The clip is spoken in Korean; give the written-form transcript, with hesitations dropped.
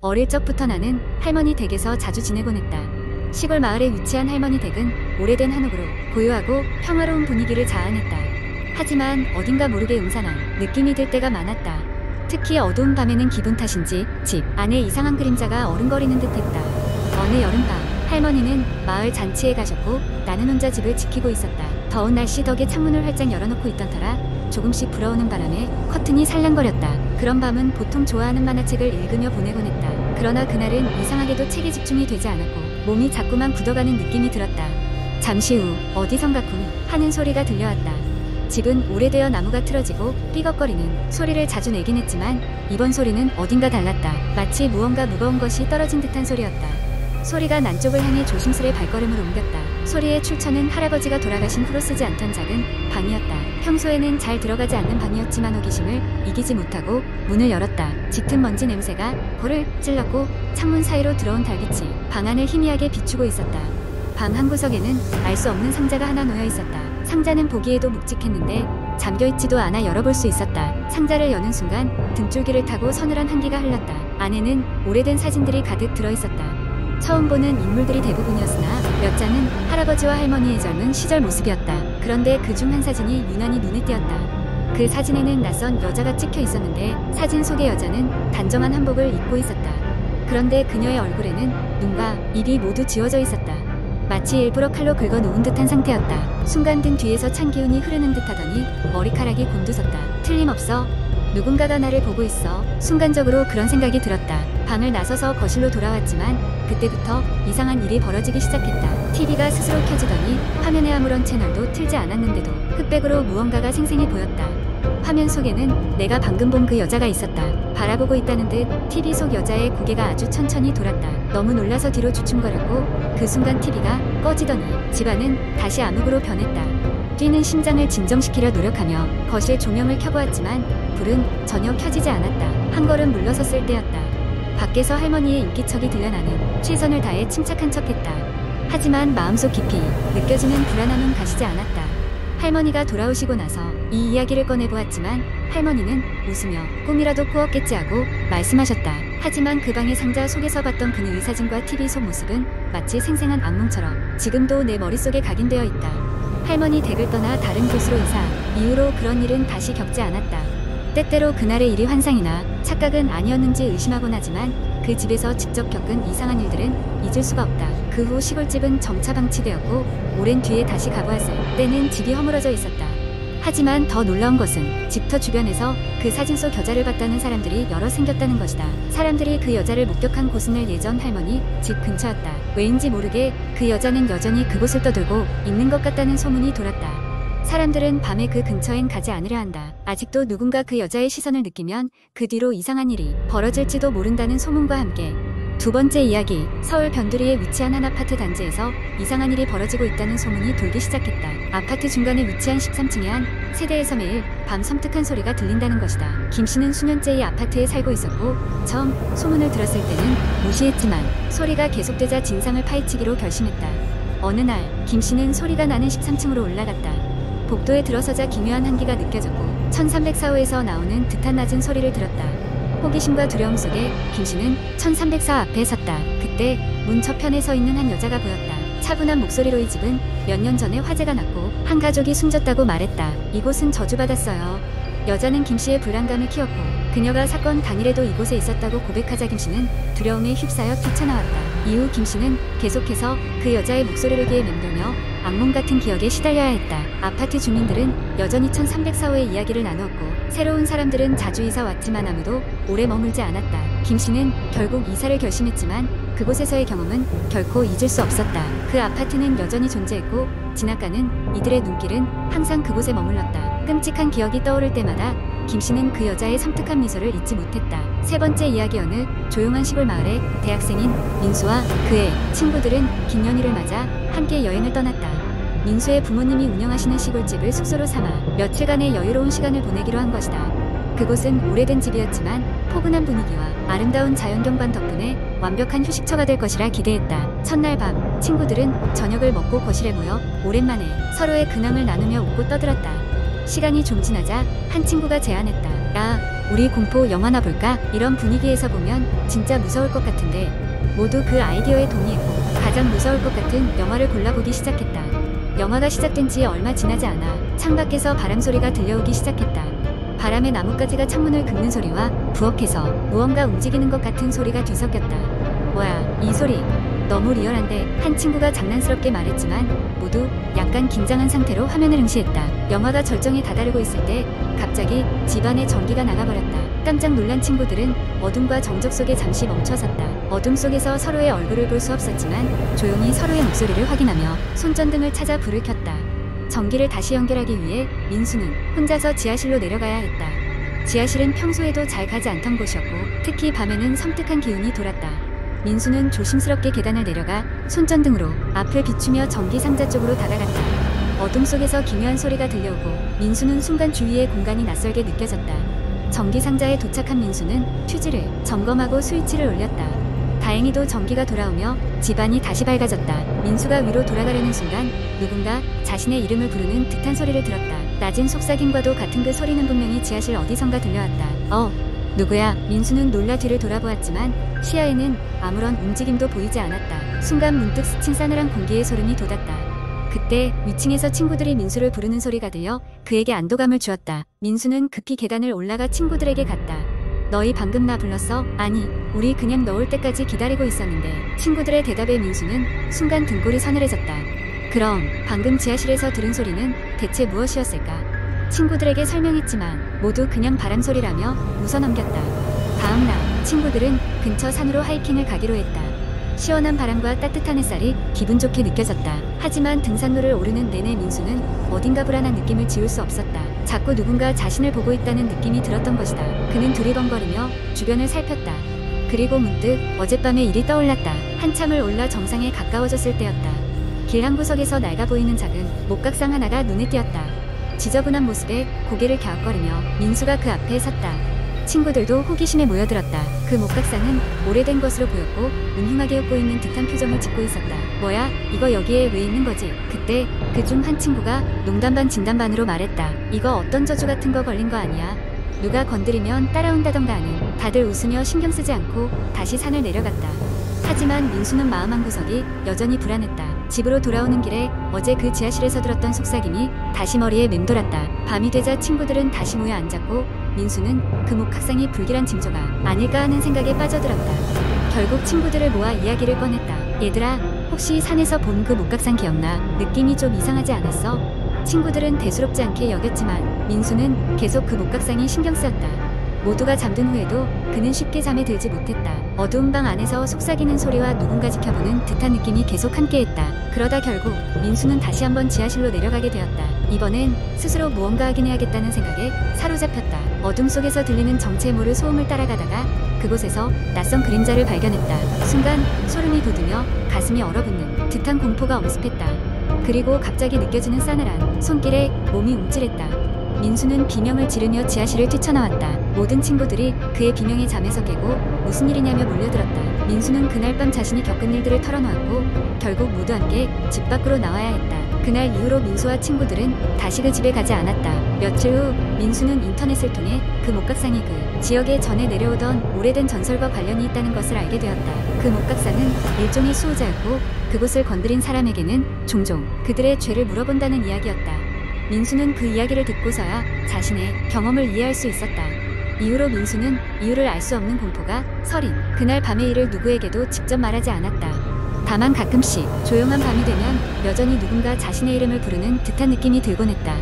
어릴 적부터 나는 할머니 댁에서 자주 지내곤 했다. 시골 마을에 위치한 할머니 댁은 오래된 한옥으로 고요하고 평화로운 분위기를 자아냈다. 하지만 어딘가 모르게 음산한 느낌이 들 때가 많았다. 특히 어두운 밤에는 기분 탓인지 집 안에 이상한 그림자가 어른거리는 듯했다. 어느 여름밤 할머니는 마을 잔치에 가셨고 나는 혼자 집을 지키고 있었다. 더운 날씨 덕에 창문을 활짝 열어놓고 있던 터라 조금씩 불어오는 바람에 커튼이 살랑거렸다. 그런 밤은 보통 좋아하는 만화책을 읽으며 보내곤 했다. 그러나 그날은 이상하게도 책에 집중이 되지 않았고 몸이 자꾸만 굳어가는 느낌이 들었다. 잠시 후 어디선가 쿵 하는 소리가 들려왔다. 집은 오래되어 나무가 틀어지고 삐걱거리는 소리를 자주 내긴 했지만 이번 소리는 어딘가 달랐다. 마치 무언가 무거운 것이 떨어진 듯한 소리였다. 소리가 난 쪽을 향해 조심스레 발걸음을 옮겼다. 소리의 출처는 할아버지가 돌아가신 후로 쓰지 않던 작은 방이었다. 평소에는 잘 들어가지 않는 방이었지만 호기심을 이기지 못하고 문을 열었다. 짙은 먼지 냄새가 코를 찔렀고 창문 사이로 들어온 달빛이 방 안을 희미하게 비추고 있었다. 방 한 구석에는 알 수 없는 상자가 하나 놓여 있었다. 상자는 보기에도 묵직했는데 잠겨있지도 않아 열어볼 수 있었다. 상자를 여는 순간 등줄기를 타고 서늘한 한기가 흘렀다. 안에는 오래된 사진들이 가득 들어있었다. 처음 보는 인물들이 대부분이었으나 몇 장은 할아버지와 할머니의 젊은 시절 모습이었다. 그런데 그중 한 사진이 유난히 눈에 띄었다. 그 사진에는 낯선 여자가 찍혀 있었는데 사진 속의 여자는 단정한 한복을 입고 있었다. 그런데 그녀의 얼굴에는 눈과 입이 모두 지워져 있었다. 마치 일부러 칼로 긁어놓은 듯한 상태였다. 순간 등 뒤에서 찬 기운이 흐르는 듯하더니 머리카락이 곤두섰다. 틀림없어 누군가가 나를 보고 있어. 순간적으로 그런 생각이 들었다. 방을 나서서 거실로 돌아왔지만 그때부터 이상한 일이 벌어지기 시작했다. TV가 스스로 켜지더니 화면에 아무런 채널도 틀지 않았는데도 흑백으로 무언가가 생생해 보였다. 화면 속에는 내가 방금 본 그 여자가 있었다. 바라보고 있다는 듯 TV 속 여자의 고개가 아주 천천히 돌았다. 너무 놀라서 뒤로 주춤거렸고 그 순간 TV가 꺼지더니 집안은 다시 암흑으로 변했다. 뛰는 심장을 진정시키려 노력하며 거실 조명을 켜보았지만 불은 전혀 켜지지 않았다. 한 걸음 물러섰을 때였다. 밖에서 할머니의 인기척이 들려나는 최선을 다해 침착한 척했다. 하지만 마음속 깊이 느껴지는 불안함은 가시지 않았다. 할머니가 돌아오시고 나서 이 이야기를 꺼내보았지만 할머니는 웃으며 꿈이라도 꾸었겠지 하고 말씀하셨다. 하지만 그 방의 상자 속에서 봤던 그의 사진과 TV 속 모습은 마치 생생한 악몽처럼 지금도 내 머릿속에 각인되어 있다. 할머니 댁을 떠나 다른 곳으로 이사 이후로 그런 일은 다시 겪지 않았다. 때때로 그날의 일이 환상이나 착각은 아니었는지 의심하곤 하지만 그 집에서 직접 겪은 이상한 일들은 잊을 수가 없다. 그 후 시골집은 점차 방치되었고 오랜 뒤에 다시 가보았을 때는 집이 허물어져 있었다. 하지만 더 놀라운 것은 집터 주변에서 그 사진 속 여자를 봤다는 사람들이 여러 생겼다는 것이다. 사람들이 그 여자를 목격한 곳은 예전 할머니 집 근처였다. 왜인지 모르게 그 여자는 여전히 그곳을 떠돌고 있는 것 같다는 소문이 돌았다. 사람들은 밤에 그 근처엔 가지 않으려 한다. 아직도 누군가 그 여자의 시선을 느끼면 그 뒤로 이상한 일이 벌어질지도 모른다는 소문과 함께 두 번째 이야기, 서울 변두리에 위치한 한 아파트 단지에서 이상한 일이 벌어지고 있다는 소문이 돌기 시작했다. 아파트 중간에 위치한 13층의 한 세대에서 매일 밤 섬뜩한 소리가 들린다는 것이다. 김 씨는 수년째 이 아파트에 살고 있었고 처음 소문을 들었을 때는 무시했지만 소리가 계속되자 진상을 파헤치기로 결심했다. 어느 날 김 씨는 소리가 나는 13층으로 올라갔다. 복도에 들어서자 기묘한 한기가 느껴졌고 1304호에서 나오는 듯한 낮은 소리를 들었다. 호기심과 두려움 속에 김 씨는 1304 앞에 섰다. 그때 문 저편에 서 있는 한 여자가 보였다. 차분한 목소리로 이 집은 몇 년 전에 화재가 났고 한 가족이 숨졌다고 말했다. 이곳은 저주받았어요. 여자는 김 씨의 불안감을 키웠고 그녀가 사건 당일에도 이곳에 있었다고 고백하자 김 씨는 두려움에 휩싸여 뛰쳐나왔다. 이후 김 씨는 계속해서 그 여자의 목소리를 귀에 맴돌며 악몽 같은 기억에 시달려야 했다. 아파트 주민들은 여전히 1304호의 이야기를 나누었고 새로운 사람들은 자주 이사 왔지만 아무도 오래 머물지 않았다. 김 씨는 결국 이사를 결심했지만 그곳에서의 경험은 결코 잊을 수 없었다. 그 아파트는 여전히 존재했고 지나가는 이들의 눈길은 항상 그곳에 머물렀다. 끔찍한 기억이 떠오를 때마다 김 씨는 그 여자의 섬뜩한 미소를 잊지 못했다. 세 번째 이야기, 어느 조용한 시골 마을에 대학생인 민수와 그의 친구들은 긴 연휴를 맞아 함께 여행을 떠났다. 민수의 부모님이 운영하시는 시골집을 숙소로 삼아 며칠간의 여유로운 시간을 보내기로 한 것이다. 그곳은 오래된 집이었지만 포근한 분위기와 아름다운 자연경관 덕분에 완벽한 휴식처가 될 것이라 기대했다. 첫날 밤 친구들은 저녁을 먹고 거실에 모여 오랜만에 서로의 근황을 나누며 웃고 떠들었다. 시간이 좀 지나자 한 친구가 제안했다. 야, 우리 공포 영화나 볼까? 이런 분위기에서 보면 진짜 무서울 것 같은데 모두 그 아이디어에 동의했고 가장 무서울 것 같은 영화를 골라보기 시작했다. 영화가 시작된 지 얼마 지나지 않아 창밖에서 바람 소리가 들려오기 시작했다. 바람에 나뭇가지가 창문을 긁는 소리와 부엌에서 무언가 움직이는 것 같은 소리가 뒤섞였다. 뭐야, 이 소리 너무 리얼한데? 한 친구가 장난스럽게 말했지만 모두 약간 긴장한 상태로 화면을 응시했다. 영화가 절정에 다다르고 있을 때 갑자기 집안에 전기가 나가버렸다. 깜짝 놀란 친구들은 어둠과 정적 속에 잠시 멈춰섰다. 어둠 속에서 서로의 얼굴을 볼 수 없었지만 조용히 서로의 목소리를 확인하며 손전등을 찾아 불을 켰다. 전기를 다시 연결하기 위해 민수는 혼자서 지하실로 내려가야 했다. 지하실은 평소에도 잘 가지 않던 곳이었고 특히 밤에는 섬뜩한 기운이 돌았다. 민수는 조심스럽게 계단을 내려가 손전등으로 앞을 비추며 전기 상자 쪽으로 다가갔다. 어둠 속에서 기묘한 소리가 들려오고 민수는 순간 주위의 공간이 낯설게 느껴졌다. 전기 상자에 도착한 민수는 퓨즈를 점검하고 스위치를 올렸다. 다행히도 전기가 돌아오며 집안이 다시 밝아졌다. 민수가 위로 돌아가려는 순간 누군가 자신의 이름을 부르는 듯한 소리를 들었다. 낮은 속삭임과도 같은 그 소리는 분명히 지하실 어디선가 들려왔다. 누구야? 민수는 놀라 뒤를 돌아보았지만 시야에는 아무런 움직임도 보이지 않았다. 순간 문득 스친 싸늘한 공기에 소름이 돋았다. 그때 위층에서 친구들이 민수를 부르는 소리가 들려 그에게 안도감을 주었다. 민수는 급히 계단을 올라가 친구들에게 갔다. 너희 방금 나 불렀어? 아니, 우리 그냥 너 올 때까지 기다리고 있었는데. 친구들의 대답에 민수는 순간 등골이 서늘해졌다. 그럼 방금 지하실에서 들은 소리는 대체 무엇이었을까? 친구들에게 설명했지만 모두 그냥 바람소리라며 웃어넘겼다. 다음날 친구들은 근처 산으로 하이킹을 가기로 했다. 시원한 바람과 따뜻한 햇살이 기분 좋게 느껴졌다. 하지만 등산로를 오르는 내내 민수는 어딘가 불안한 느낌을 지울 수 없었다. 자꾸 누군가 자신을 보고 있다는 느낌이 들었던 것이다. 그는 두리번거리며 주변을 살폈다. 그리고 문득 어젯밤의 일이 떠올랐다. 한참을 올라 정상에 가까워졌을 때였다. 길 한 구석에서 낡아 보이는 작은 목각상 하나가 눈에 띄었다. 지저분한 모습에 고개를 갸웃거리며 민수가 그 앞에 섰다. 친구들도 호기심에 모여들었다. 그 목각상은 오래된 것으로 보였고 음흉하게 웃고 있는 듯한 표정을 짓고 있었다. 뭐야? 이거 여기에 왜 있는 거지? 그때 그 중 한 친구가 농담 반 진담 반으로 말했다. 이거 어떤 저주 같은 거 걸린 거 아니야? 누가 건드리면 따라온다던가 하는. 다들 웃으며 신경 쓰지 않고 다시 산을 내려갔다. 하지만 민수는 마음 한구석이 여전히 불안했다. 집으로 돌아오는 길에 어제 그 지하실에서 들었던 속삭임이 다시 머리에 맴돌았다. 밤이 되자 친구들은 다시 모여 앉았고 민수는 그 목각상이 불길한 징조가 아닐까 하는 생각에 빠져들었다. 결국 친구들을 모아 이야기를 꺼냈다. 얘들아, 혹시 산에서 본 그 목각상 기억나? 느낌이 좀 이상하지 않았어? 친구들은 대수롭지 않게 여겼지만 민수는 계속 그 목각상이 신경 쓰였다. 모두가 잠든 후에도 그는 쉽게 잠에 들지 못했다. 어두운 방 안에서 속삭이는 소리와 누군가 지켜보는 듯한 느낌이 계속 함께했다. 그러다 결국 민수는 다시 한번 지하실로 내려가게 되었다. 이번엔 스스로 무언가 하긴 해야겠다는 생각에 사로잡혔다. 어둠 속에서 들리는 정체에 모를 소음을 따라가다가 그곳에서 낯선 그림자를 발견했다. 순간 소름이 돋으며 가슴이 얼어붙는 듯한 공포가 엄습했다. 그리고 갑자기 느껴지는 싸늘한 손길에 몸이 움찔했다. 민수는 비명을 지르며 지하실을 뛰쳐나왔다. 모든 친구들이 그의 비명에 잠에서 깨고 무슨 일이냐며 몰려들었다. 민수는 그날 밤 자신이 겪은 일들을 털어놓았고 결국 모두 함께 집 밖으로 나와야 했다. 그날 이후로 민수와 친구들은 다시 그 집에 가지 않았다. 며칠 후 민수는 인터넷을 통해 그 목각상이 그 지역에 전해 내려오던 오래된 전설과 관련이 있다는 것을 알게 되었다. 그 목각상은 일종의 수호자였고 그곳을 건드린 사람에게는 종종 그들의 죄를 물어본다는 이야기였다. 민수는 그 이야기를 듣고서야 자신의 경험을 이해할 수 있었다. 이후로 민수는 이유를 알 수 없는 공포가 서린 그날 밤의 일을 누구에게도 직접 말하지 않았다. 다만 가끔씩 조용한 밤이 되면 여전히 누군가 자신의 이름을 부르는 듯한 느낌이 들곤 했다.